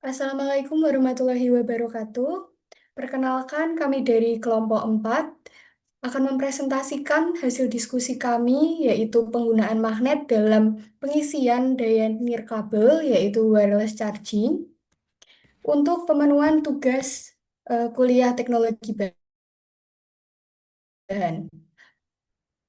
Assalamualaikum warahmatullahi wabarakatuh. Perkenalkan, kami dari kelompok 4 akan mempresentasikan hasil diskusi kami, yaitu penggunaan magnet dalam pengisian daya nirkabel, yaitu wireless charging, untuk pemenuhan tugas kuliah teknologi bahan.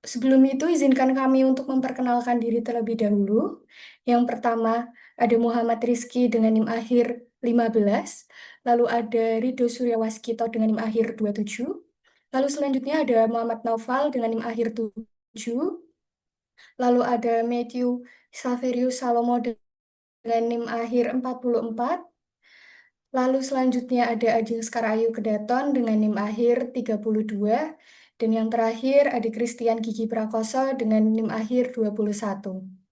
Sebelum itu, izinkan kami untuk memperkenalkan diri terlebih dahulu. Yang pertama, ada Muhammad Rizky dengan NIM akhir 15, lalu ada Rido Suryawaskito dengan NIM akhir 27, lalu selanjutnya ada Muhammad Naufal dengan NIM akhir 7, lalu ada Matthew Saverius Salomo dengan NIM akhir 44, lalu selanjutnya ada Ajeng Skarayu Kedaton dengan NIM akhir 32, dan yang terakhir ada Christian Gigi Prakoso dengan NIM akhir 21.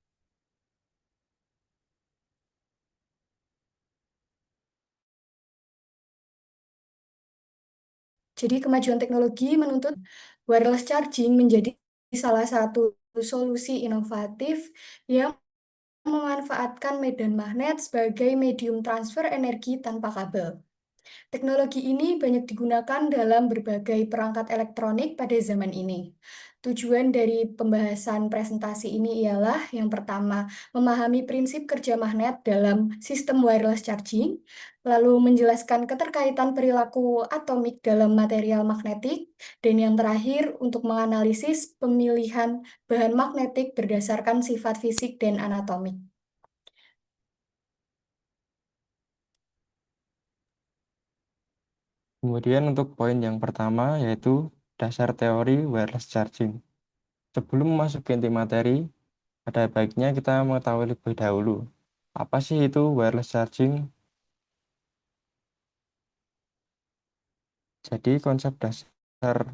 Jadi kemajuan teknologi menuntut wireless charging menjadi salah satu solusi inovatif yang memanfaatkan medan magnet sebagai medium transfer energi tanpa kabel. Teknologi ini banyak digunakan dalam berbagai perangkat elektronik pada zaman ini. Tujuan dari pembahasan presentasi ini ialah yang pertama, memahami prinsip kerja magnet dalam sistem wireless charging, lalu menjelaskan keterkaitan perilaku atomik dalam material magnetik, dan yang terakhir untuk menganalisis pemilihan bahan magnetik berdasarkan sifat fisik dan anatomik. Kemudian untuk poin yang pertama yaitu dasar teori wireless charging. Sebelum memasuki inti materi, ada baiknya kita mengetahui lebih dahulu. Apa sih itu wireless charging? Jadi konsep dasar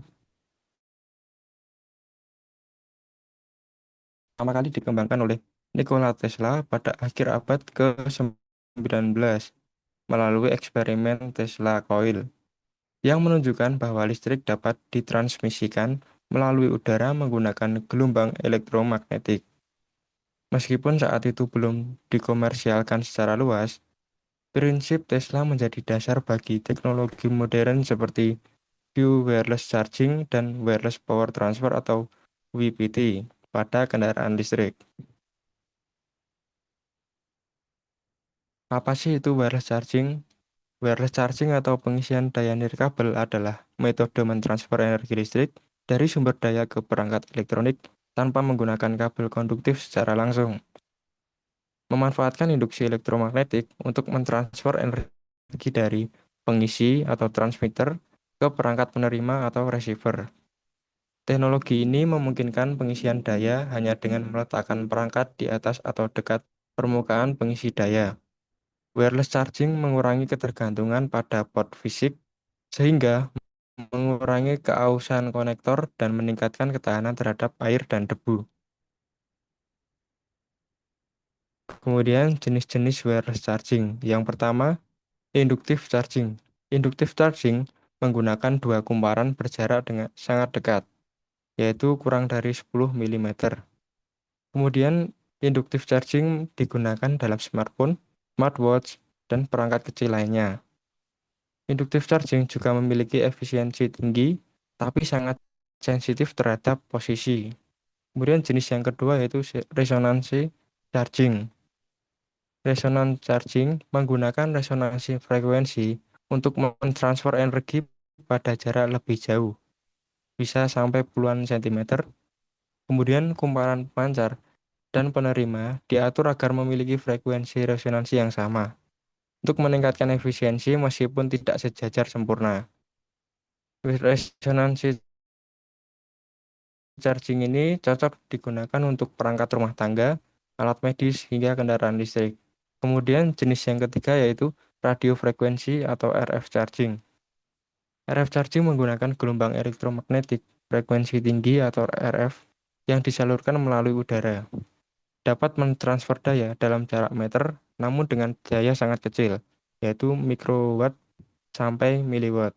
pertama kali dikembangkan oleh Nikola Tesla pada akhir abad ke-19 melalui eksperimen Tesla Coil yang menunjukkan bahwa listrik dapat ditransmisikan melalui udara menggunakan gelombang elektromagnetik. Meskipun saat itu belum dikomersialkan secara luas, prinsip Tesla menjadi dasar bagi teknologi modern seperti Pure Wireless Charging dan Wireless Power Transfer atau WPT pada kendaraan listrik. Apa sih itu wireless charging? Wireless charging atau pengisian daya nirkabel adalah metode mentransfer energi listrik dari sumber daya ke perangkat elektronik tanpa menggunakan kabel konduktif secara langsung. Memanfaatkan induksi elektromagnetik untuk mentransfer energi dari pengisi atau transmitter ke perangkat penerima atau receiver. Teknologi ini memungkinkan pengisian daya hanya dengan meletakkan perangkat di atas atau dekat permukaan pengisi daya. Wireless charging mengurangi ketergantungan pada port fisik sehingga mengurangi keausan konektor dan meningkatkan ketahanan terhadap air dan debu. Kemudian jenis-jenis wireless charging. Yang pertama, inductive charging. Inductive charging menggunakan dua kumparan berjarak dengan sangat dekat, yaitu kurang dari 10 mm. Kemudian, inductive charging digunakan dalam smartphone, smartwatch, dan perangkat kecil lainnya. Inductive charging juga memiliki efisiensi tinggi, tapi sangat sensitif terhadap posisi. Kemudian jenis yang kedua yaitu resonansi charging. Resonance charging menggunakan resonansi frekuensi untuk mentransfer energi pada jarak lebih jauh, bisa sampai puluhan sentimeter. Kemudian kumparan pemancar dan penerima diatur agar memiliki frekuensi resonansi yang sama untuk meningkatkan efisiensi meskipun tidak sejajar sempurna. Resonansi charging ini cocok digunakan untuk perangkat rumah tangga, alat medis, hingga kendaraan listrik. Kemudian jenis yang ketiga yaitu radio frekuensi atau RF charging. RF charging menggunakan gelombang elektromagnetik frekuensi tinggi atau RF yang disalurkan melalui udara. Dapat mentransfer daya dalam jarak meter namun dengan daya sangat kecil, yaitu mikrowatt sampai miliwatt.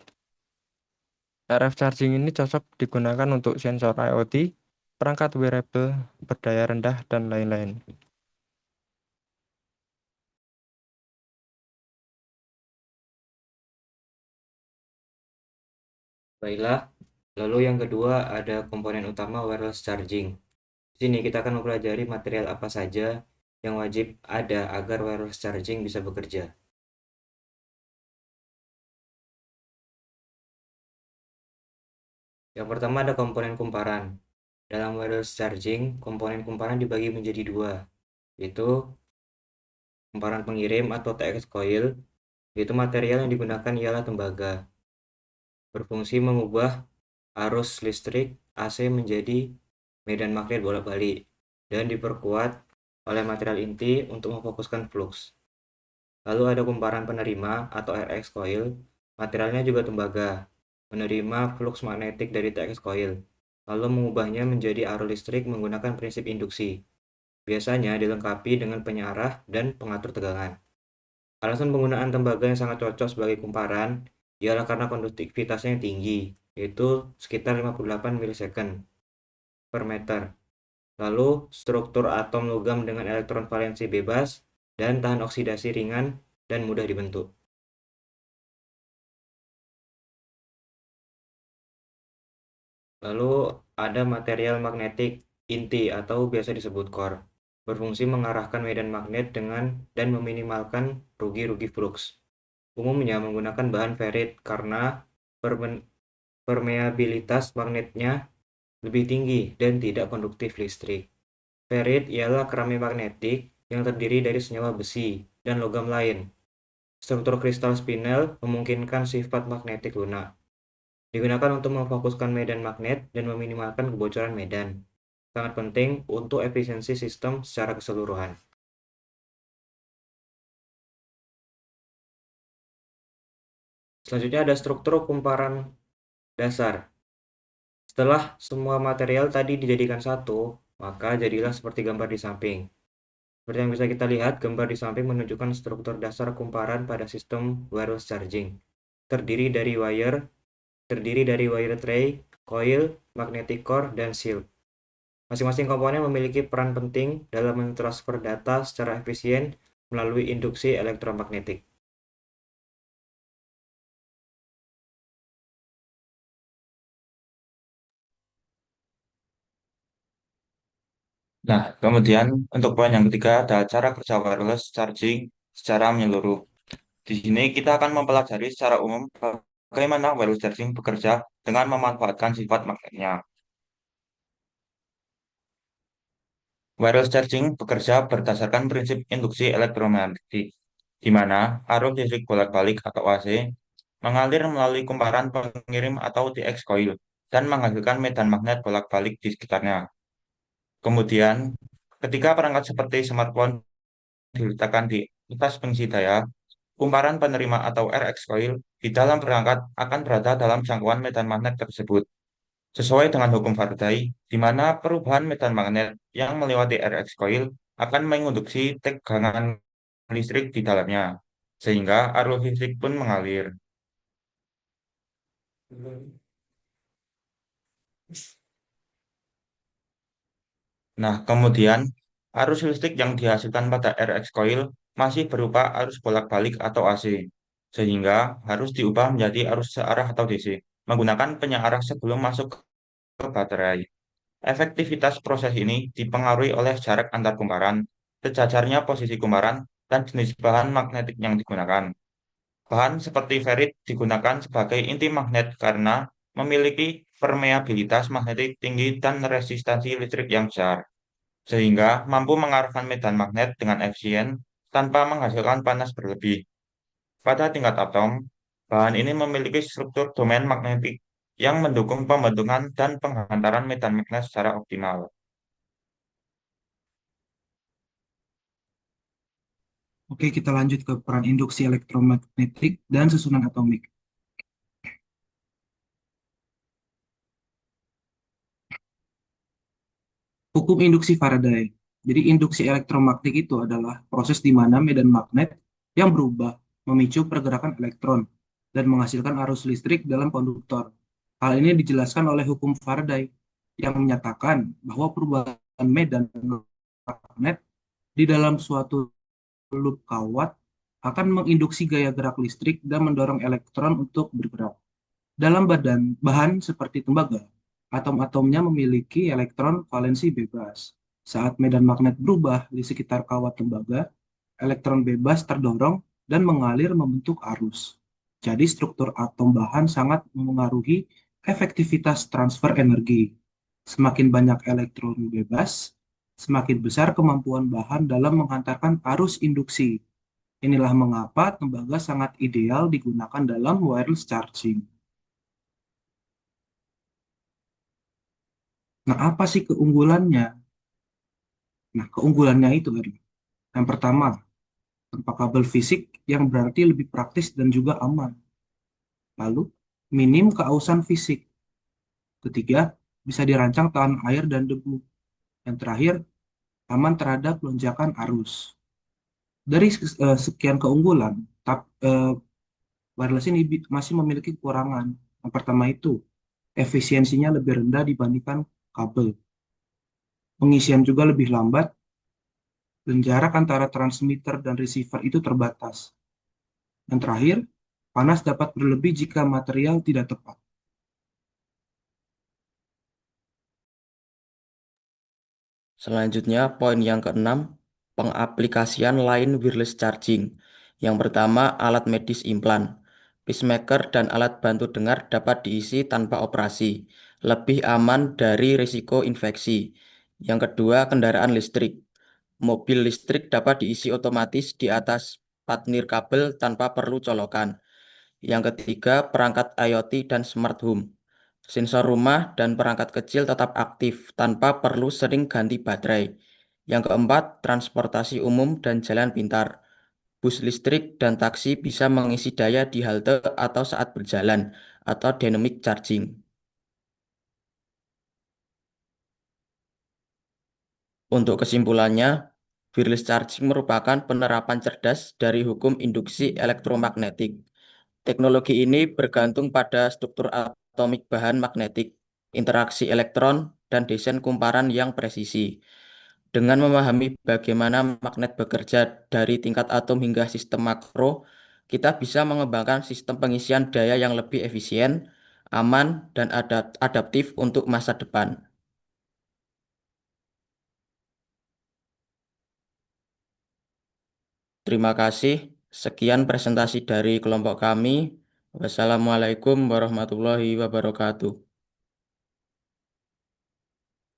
RF charging ini cocok digunakan untuk sensor IoT, perangkat wearable berdaya rendah, dan lain-lain. Baiklah, lalu yang kedua ada komponen utama wireless charging. Di sini kita akan mempelajari material apa saja yang wajib ada agar wireless charging bisa bekerja. Yang pertama ada komponen kumparan. Dalam wireless charging, komponen kumparan dibagi menjadi dua, yaitu kumparan pengirim atau TX coil, yaitu material yang digunakan ialah tembaga, berfungsi mengubah arus listrik AC menjadi medan magnet bolak-balik, dan diperkuat oleh material inti untuk memfokuskan flux. Lalu ada kumparan penerima atau RX coil, materialnya juga tembaga, menerima flux magnetik dari TX coil, lalu mengubahnya menjadi arus listrik menggunakan prinsip induksi. Biasanya dilengkapi dengan penyarah dan pengatur tegangan. Alasan penggunaan tembaga yang sangat cocok sebagai kumparan ialah karena konduktivitasnya yang tinggi, yaitu sekitar 58 milisecond per meter. Lalu, struktur atom logam dengan elektron valensi bebas dan tahan oksidasi ringan dan mudah dibentuk. Lalu, ada material magnetik inti atau biasa disebut core, berfungsi mengarahkan medan magnet dengan dan meminimalkan rugi-rugi flux. Umumnya menggunakan bahan ferrit karena permeabilitas magnetnya lebih tinggi dan tidak konduktif listrik. Ferrit ialah keramik magnetik yang terdiri dari senyawa besi dan logam lain. Struktur kristal spinel memungkinkan sifat magnetik lunak. Digunakan untuk memfokuskan medan magnet dan meminimalkan kebocoran medan. Sangat penting untuk efisiensi sistem secara keseluruhan. Selanjutnya ada struktur kumparan dasar. Setelah semua material tadi dijadikan satu, maka jadilah seperti gambar di samping. Seperti yang bisa kita lihat, gambar di samping menunjukkan struktur dasar kumparan pada sistem wireless charging. Terdiri dari wire tray, coil, magnetic core, dan shield. Masing-masing komponen memiliki peran penting dalam mentransfer data secara efisien melalui induksi elektromagnetik. Nah, kemudian untuk poin yang ketiga ada cara kerja wireless charging secara menyeluruh. Di sini kita akan mempelajari secara umum bagaimana wireless charging bekerja dengan memanfaatkan sifat magnetnya. Wireless charging bekerja berdasarkan prinsip induksi elektromagnetik, di mana arus listrik bolak-balik atau AC mengalir melalui kumparan pengirim atau TX coil dan menghasilkan medan magnet bolak-balik di sekitarnya. Kemudian, ketika perangkat seperti smartphone diletakkan di atas pengisi daya, kumparan penerima atau RX coil di dalam perangkat akan berada dalam jangkauan medan magnet tersebut. Sesuai dengan hukum Faraday, di mana perubahan medan magnet yang melewati RX coil akan menginduksi tegangan listrik di dalamnya, sehingga arus listrik pun mengalir. Nah, kemudian arus listrik yang dihasilkan pada RX coil masih berupa arus bolak-balik atau AC, sehingga harus diubah menjadi arus searah atau DC, menggunakan penyarah sebelum masuk ke baterai. Efektivitas proses ini dipengaruhi oleh jarak antar kumparan, sejajarnya posisi kumparan, dan jenis bahan magnetik yang digunakan. Bahan seperti ferrit digunakan sebagai inti magnet karena memiliki permeabilitas magnetik tinggi dan resistansi listrik yang besar, sehingga mampu mengarahkan medan magnet dengan efisien tanpa menghasilkan panas berlebih. Pada tingkat atom, bahan ini memiliki struktur domain magnetik yang mendukung pembentukan dan penghantaran medan magnet secara optimal. Oke, kita lanjut ke peran induksi elektromagnetik dan susunan atomik. Hukum induksi Faraday. Jadi induksi elektromagnetik itu adalah proses di mana medan magnet yang berubah memicu pergerakan elektron dan menghasilkan arus listrik dalam konduktor. Hal ini dijelaskan oleh hukum Faraday yang menyatakan bahwa perubahan medan magnet di dalam suatu loop kawat akan menginduksi gaya gerak listrik dan mendorong elektron untuk bergerak. Dalam bahan seperti tembaga, atom-atomnya memiliki elektron valensi bebas. Saat medan magnet berubah di sekitar kawat tembaga, elektron bebas terdorong dan mengalir membentuk arus. Jadi struktur atom bahan sangat mengaruhi efektivitas transfer energi. Semakin banyak elektron bebas, semakin besar kemampuan bahan dalam menghantarkan arus induksi. Inilah mengapa tembaga sangat ideal digunakan dalam wireless charging. Nah, apa sih keunggulannya? Nah, keunggulannya itu adalah yang pertama, tanpa kabel fisik yang berarti lebih praktis dan juga aman. Lalu, minim keausan fisik. Ketiga, bisa dirancang tahan air dan debu. Yang terakhir, aman terhadap lonjakan arus. Dari sekian keunggulan, wireless ini masih memiliki kekurangan. Yang pertama itu, efisiensinya lebih rendah dibandingkan kabel. Pengisian juga lebih lambat, dan jarak antara transmitter dan receiver itu terbatas. Yang terakhir, panas dapat berlebih jika material tidak tepat. Selanjutnya, poin yang keenam, pengaplikasian lain wireless charging. Yang pertama, alat medis implan. Pacemaker dan alat bantu dengar dapat diisi tanpa operasi, lebih aman dari risiko infeksi. Yang kedua, kendaraan listrik. Mobil listrik dapat diisi otomatis di atas patnir kabel tanpa perlu colokan. Yang ketiga, perangkat IoT dan smart home. Sensor rumah dan perangkat kecil tetap aktif tanpa perlu sering ganti baterai. Yang keempat, transportasi umum dan jalan pintar. Bus listrik dan taksi bisa mengisi daya di halte atau saat berjalan, atau dynamic charging. Untuk kesimpulannya, wireless charging merupakan penerapan cerdas dari hukum induksi elektromagnetik. Teknologi ini bergantung pada struktur atomik bahan magnetik, interaksi elektron, dan desain kumparan yang presisi. Dengan memahami bagaimana magnet bekerja dari tingkat atom hingga sistem makro, kita bisa mengembangkan sistem pengisian daya yang lebih efisien, aman, dan adaptif untuk masa depan. Terima kasih. Sekian presentasi dari kelompok kami. Wassalamualaikum warahmatullahi wabarakatuh.